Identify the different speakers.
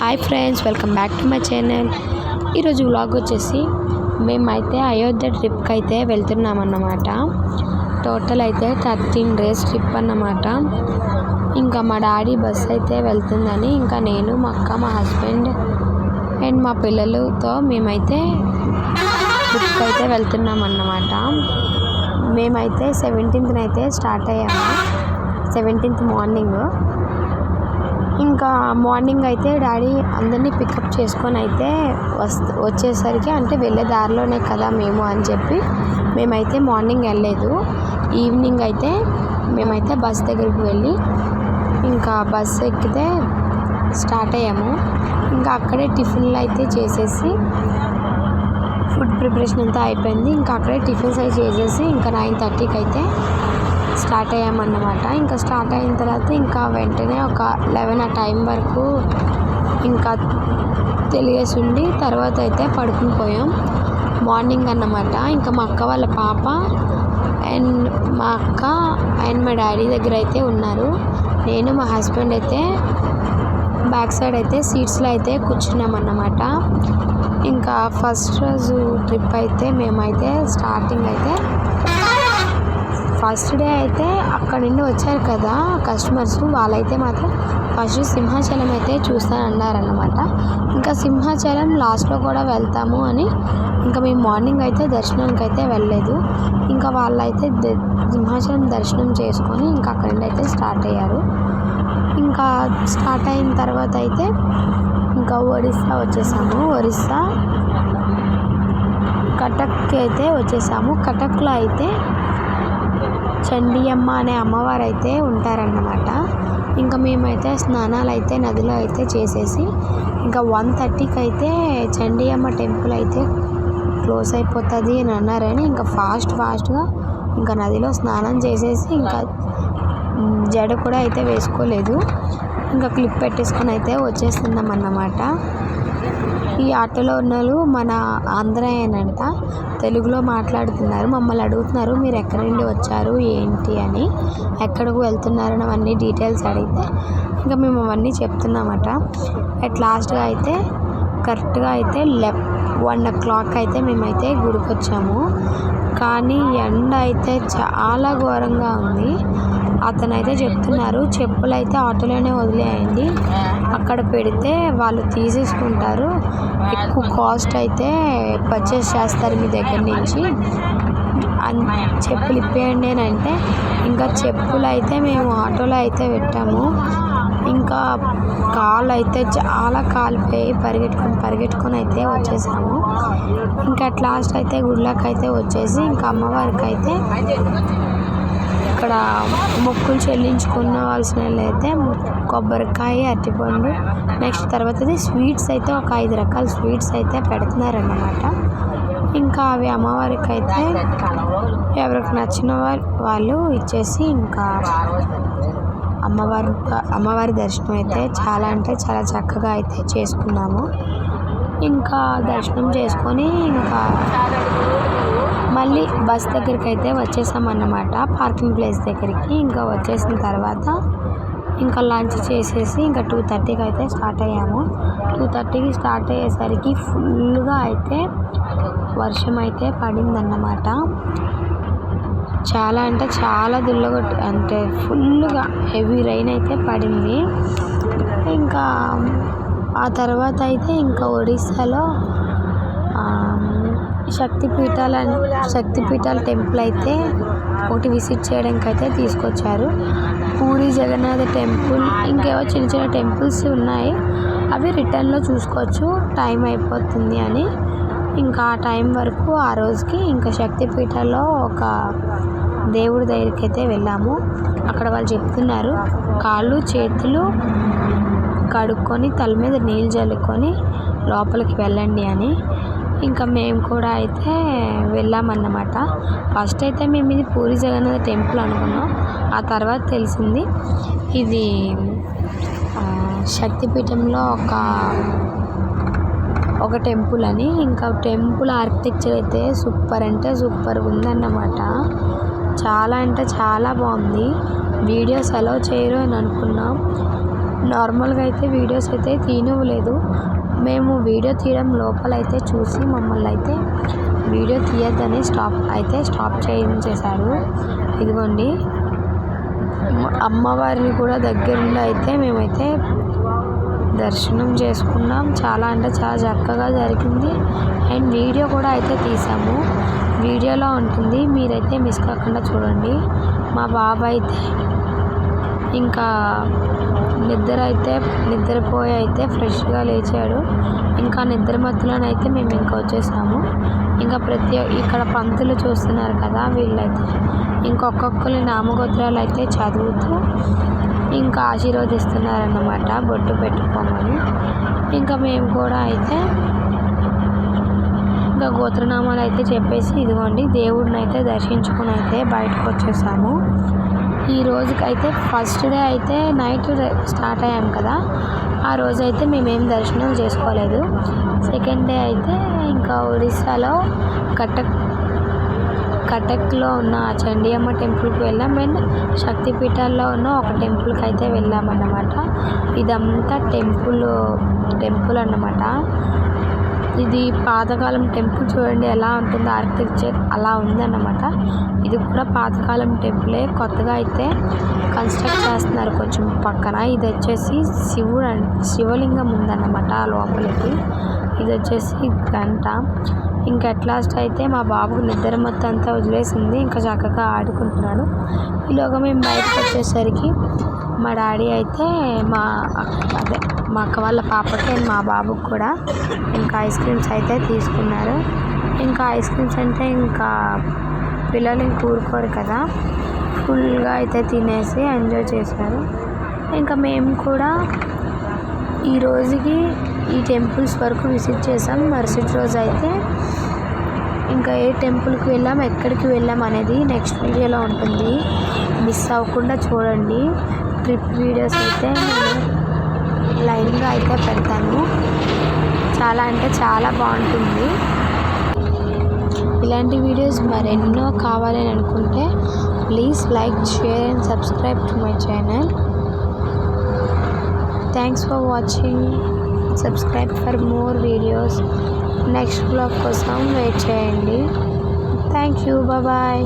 Speaker 1: Hi friends, welcome back to my channel. ఈరోజు vlog వచ్చేసి మేమైతే అయోధ్య ట్రిప్కి అయితే వెళ్తున్నామన్నమాట. టోటల్ అయితే 13 days ట్రిప్ అన్నమాట. ఇంకా మా డాడీ బస్ అయితే వెళ్తుందని ఇంకా నేను, మా అక్క, మా హస్బెండ్ అండ్ మా పిల్లలతో మేమైతే ట్రిప్కి అయితే వెళ్తున్నామన్నమాట. మేమైతే 17th అయితే స్టార్ట్ అయ్యాము. 17th morning. ఇంకా మార్నింగ్ అయితే డాడీ అందరినీ పికప్ చేసుకొని అయితే వచ్చేసరికి, అంటే వెళ్ళే దారిలోనే కదా మేము అని చెప్పి మేమైతే మార్నింగ్ వెళ్ళలేదు. ఈవినింగ్ అయితే మేమైతే బస్ దగ్గరికి వెళ్ళి ఇంకా బస్ ఎక్కితే స్టార్ట్ అయ్యాము. ఇంకా అక్కడే టిఫిన్లు అయితే చేసేసి ఫుడ్ ప్రిపరేషన్ అంతా అయిపోయింది. ఇంకా అక్కడే టిఫిన్స్ అయితే చేసేసి ఇంకా 9:30కి అయితే స్టార్ట్ అయ్యామన్నమాట. ఇంకా స్టార్ట్ అయిన తర్వాత ఇంకా వెంటనే ఒక 11 ఆ టైం వరకు ఇంకా తెలియసి ఉండి తర్వాత అయితే పడుకుని పోయాం మార్నింగ్ అన్నమాట. ఇంకా మా అక్క వాళ్ళ పాప అండ్ మా అక్క అండ్ మా డాడీ దగ్గర అయితే ఉన్నారు. నేను మా హస్బెండ్ అయితే బ్యాక్ సైడ్ అయితే సీట్స్లో అయితే కూర్చున్నామన్నమాట. ఇంకా ఫస్ట్ రోజు ట్రిప్ అయితే మేమైతే స్టార్టింగ్ అయితే ఫస్ట్ డే అయితే అక్కడ నుండి వచ్చారు కదా కస్టమర్స్, వాళ్ళైతే మాత్రం ఫస్ట్ సింహాచలం అయితే చూస్తానన్నారన్నమాట. ఇంకా సింహాచలం లాస్ట్లో కూడా వెళ్తాము అని ఇంకా మేము మార్నింగ్ అయితే దర్శనానికి అయితే వెళ్ళలేదు. ఇంకా వాళ్ళైతే సింహాచలం దర్శనం చేసుకొని ఇంకా అక్కడ నుండి అయితే స్టార్ట్ అయ్యారు. ఇంకా స్టార్ట్ అయిన తర్వాత అయితే ఇంకా ఒరిస్సా వచ్చేసాము. ఒరిస్సా కటక్కి అయితే వచ్చేసాము. కటక్లో అయితే చండీ అమ్మ అనే అమ్మవారు అయితే ఉంటారన్నమాట. ఇంకా మేమైతే స్నానాలు అయితే నదిలో అయితే చేసేసి ఇంకా 1:30కి అయితే చండీ అమ్మ టెంపుల్ అయితే క్లోజ్ అయిపోతుంది అని అన్నారని ఇంకా ఫాస్ట్గా ఇంకా నదిలో స్నానం చేసేసి ఇంకా జడ కూడా అయితే వేసుకోలేదు, ఇంకా క్లిప్ పెట్టేసుకొని అయితే వచ్చేస్తున్నాం అన్నమాట. ఈ ఆటోలో ఉన్న వాళ్ళు మన ఆంధ్రాయనంట, తెలుగులో మాట్లాడుతున్నారు. మమ్మల్ని అడుగుతున్నారు మీరు ఎక్కడి నుండి వచ్చారు ఏంటి అని, ఎక్కడికి వెళ్తున్నారని అవన్నీ డీటెయిల్స్ అడిగితే ఇంకా మేము అవన్నీ చెప్తున్నామట. అట్ లాస్ట్గా అయితే కరెక్ట్గా అయితే 1 o'clock అయితే మేమైతే గుడికి వచ్చాము. కానీ ఎండ అయితే చాలా ఘోరంగా ఉంది. అతనైతే చెప్తున్నారు చెప్పులు అయితే ఆటోలోనే వదిలేయండి, అక్కడ పెడితే వాళ్ళు తీసేసుకుంటారు, ఎక్కువ కాస్ట్ అయితే పర్చేస్ చేస్తారు మీ దగ్గర నుంచి, చెప్పులు ఇప్పేయండి అని అంటే ఇంకా చెప్పులు అయితే మేము ఆటోలో అయితే పెట్టాము. ఇంకా కాళ్ళు అయితే చాలా కాలిపోయి పరిగెట్టుకొని అయితే వచ్చేసాము. ఇంకా అట్ లాస్ట్ అయితే గుడిలోకి అయితే వచ్చేసి ఇంకా అమ్మవారికి అయితే ఇక్కడ మొక్కులు చెల్లించుకోవాల్సిన అయితే కొబ్బరికాయ, అరటిపండు, నెక్స్ట్ తర్వాత స్వీట్స్ అయితే ఒక 5 రకాల స్వీట్స్ అయితే పెడుతున్నారన్నమాట. ఇంకా అవి అమ్మవారికి అయితే ఎవరికి నచ్చిన వాళ్ళు ఇచ్చేసి ఇంకా అమ్మవారి దర్శనం అయితే చాలా అంటే చాలా చక్కగా అయితే చేసుకున్నాము. ఇంకా దర్శనం చేసుకొని ఇంకా మళ్ళీ బస్ దగ్గరికి అయితే వచ్చేసామన్నమాట, పార్కింగ్ ప్లేస్ దగ్గరికి. ఇంకా వచ్చేసిన తర్వాత ఇంకా లంచ్ చేసేసి ఇంకా 2:30కి అయితే స్టార్ట్ అయ్యాము. 2:30కి స్టార్ట్ అయ్యేసరికి ఫుల్గా అయితే వర్షం అయితే పడిందన్నమాట. చాలా అంటే చాలా అంటే ఫుల్గా హెవీ రైన్ అయితే పడింది. ఇంకా ఆ తర్వాత అయితే ఇంకా ఒడిస్సాలో శక్తిపీఠాల టెంపుల్ అయితే ఒకటి విజిట్ చేయడానికి అయితే తీసుకొచ్చారు. పూరి జగన్నాథ టెంపుల్, ఇంకేవో చిన్న టెంపుల్స్ ఉన్నాయి, అవి రిటర్న్లో చూసుకోవచ్చు, టైం అయిపోతుంది అని ఇంకా ఆ టైం వరకు ఆ రోజుకి ఇంకా శక్తిపీఠాల్లో ఒక దేవుడి దగ్గరికి అయితే వెళ్ళాము. అక్కడ వాళ్ళు చెప్తున్నారు కాళ్ళు చేతులు కడుక్కొని తల మీద నీళ్ళు జల్లుకొని లోపలికి వెళ్ళండి అని. ఇంకా మేము కూడా అయితే వెళ్ళామన్నమాట. ఫస్ట్ అయితే మేము ఇది పూరి జగన్నాథ టెంపుల్ అనుకున్నాం, ఆ తర్వాత తెలిసింది ఇది శక్తిపీఠంలో ఒక టెంపుల్ అని. ఇంకా టెంపుల్ ఆర్కిటెక్చర్ అయితే సూపర్ అంటే సూపర్గా ఉందన్నమాట. చాలా అంటే చాలా బాగుంది. వీడియోస్ అలౌ చేయరు అని అనుకున్నాం, నార్మల్గా అయితే వీడియోస్ అయితే తీయనివ్వలేదు. మేము వీడియో తీయడం లోపలైతే చూసి మమ్మల్ని అయితే వీడియో తీయొద్దని స్టాప్ చేయించేశారు. ఇదిగోండి అమ్మవారిని కూడా దగ్గరుండి అయితే మేమైతే దర్శనం చేసుకున్నాం. చాలా అంటే చాలా చక్కగా జరిగింది. అండ్ వీడియో కూడా అయితే తీసాము. వీడియోలో ఉంటుంది, మీరైతే మిస్ కాకుండా చూడండి. మా బాబు అయితే ఇంకా నిద్రపోయి అయితే ఫ్రెష్గా లేచాడు. ఇంకా నిద్ర మత్తులోనైతే మేము ఇంకా వచ్చేసాము. ఇంకా ఇక్కడ పంతులు చూస్తున్నారు కదా, వీళ్ళైతే ఇంకొకరి నామగోత్రాలు అయితే చదువుతూ ఇంకా ఆశీర్వదిస్తున్నారన్నమాట బొట్టు పెట్టుకోమని. ఇంకా మేము కూడా అయితే ఇంకా గోత్రనామాలు అయితే చెప్పేసి ఇదిగోండి దేవుడిని అయితే దర్శించుకుని అయితే బయటకు వచ్చేసాము. ఈ రోజుకైతే ఫస్ట్ డే అయితే నైట్ స్టార్ట్ అయ్యాం కదా, ఆ రోజు అయితే మేమేం దర్శనం చేసుకోలేదు. సెకండ్ డే అయితే ఇంకా ఒడిస్సాలో కటక్లో ఉన్న చండియమ్మ టెంపుల్కి వెళ్ళాం. అండ్ శక్తిపీఠాల్లో ఉన్న ఒక టెంపుల్కి అయితే వెళ్ళామన్నమాట. ఇదంతా టెంపుల్ అన్నమాట. ఇది పాతకాలం టెంపుల్ చూడండి ఎలా ఉంటుందో, ఆర్కిటెక్చర్ అలా ఉందన్నమాట. ఇది కూడా పాతకాలం టెంపులే, కొత్తగా అయితే కన్స్ట్రక్ట్ చేస్తున్నారు కొంచెం పక్కన. ఇది వచ్చేసి శివలింగం ఉందన్నమాట లోపలికి. ఇది వచ్చేసి గంట. ఇంకా అట్ లాస్ట్ అయితే మా బాబుకు నిద్ర మొత్తం అంతా వదిలేసింది, ఇంకా చక్కగా ఆడుకుంటున్నాడు. ఈలోగా మేము బయటకు వచ్చేసరికి మా డాడీ అయితే మా అక్క వాళ్ళ పాపకి అండ్ మా బాబుకి కూడా ఇంకా ఐస్ క్రీమ్స్ అయితే తీసుకున్నారు. ఇంకా ఐస్ క్రీమ్స్ అంటే ఇంకా పిల్లలు ఇంక ఊరుకోరు కదా, ఫుల్గా అయితే తినేసి ఎంజాయ్ చేశారు. ఇంకా మేము కూడా ఈ రోజుకి ఈ టెంపుల్స్ వరకు విజిట్ చేసాం. మరుసటి రోజు అయితే ఇంకా ఏ టెంపుల్కి వెళ్ళాం, ఎక్కడికి వెళ్ళాం అనేది నెక్స్ట్ వీడియోలో ఉంటుంది. మిస్ అవ్వకుండా చూడండి. ట్రిప్ వీడియోస్ అయితే నేను లైన్గా అయితే పెడతాను. చాలా అంటే చాలా బాగుంటుంది. ఇలాంటి వీడియోస్ మరెన్నో కావాలని అనుకుంటే please like, share and subscribe to my channel. Thanks for watching. Subscribe for more videos. Next blog కోసం వెయిట్ చేయండి. Thank you. బాయ్.